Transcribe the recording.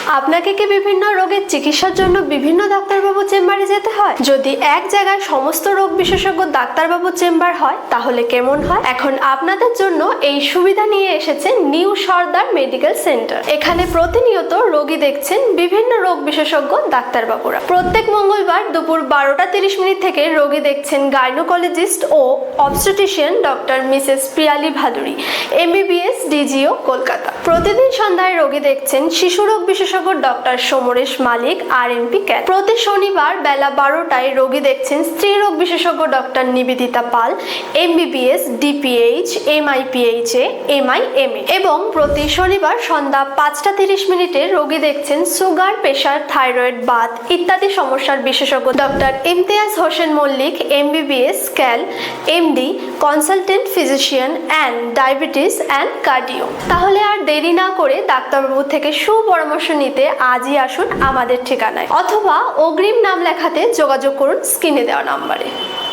আপনাকে কি বিভিন্ন রোগের চিকিৎসার জন্য বিভিন্ন ডাক্তারবাবু চেম্বারে যেতে হয়? যদি এক জায়গায় সমস্ত রোগ বিশেষজ্ঞ ডাক্তারবাবু চেম্বার হয় তাহলে কেমন হয়? এখন আপনাদের জন্য এই সুবিধা নিয়ে এসেছে নিউ সর্দার মেডিকেল সেন্টার। এখানে প্রতিনিয়ত রোগী দেখছেন বিভিন্ন রোগ বিশেষজ্ঞ ডাক্তারবাবুরা। প্রত্যেক মঙ্গলবার দুপুর 12টা 30 মিনিট থেকে রোগী দেখছেন গাইনোকোলজিস্ট ও obstetrician doctor Mrs Priyali Bhaduri, MBBS, DGO, Kolkata. প্রতিদিন সন্ধ্যায় রোগী দেখছেন শিশু রোগ বিশেষজ্ঞ ডক্টর সমরেশ মালিক, RNP ক্যাট। প্রতি শনিবার বেলা 12টায় রোগী দেখছেন স্ত্রী রোগ বিশেষজ্ঞ doctor Nivedita Pal, MBBS, DPH, MIPHA, MIMA। এবং প্রতি শনিবার সন্ধ্যা 5টা 30 মিনিটে রোগী দেখছেন সুগার, প্রেশার, থাইরয়েড, বাত ইত্যাদি সমস্যার বিশেষজ্ঞ ডক্টর ইমতিয়াজ হোসেন মল্লিক, MBBS, স্ক্যাল, MD, consultant physician and diabetes and cardio. তাহলে আর দেরি না করে ডাক্তারবাবু থেকে সুপরামর্শ নিতে আজই আসুন আমাদের ঠিকানায়, অথবা অগ্রিম নাম লেখাতে যোগাযোগ করুন স্ক্রিনে দেওয়া নাম্বারে।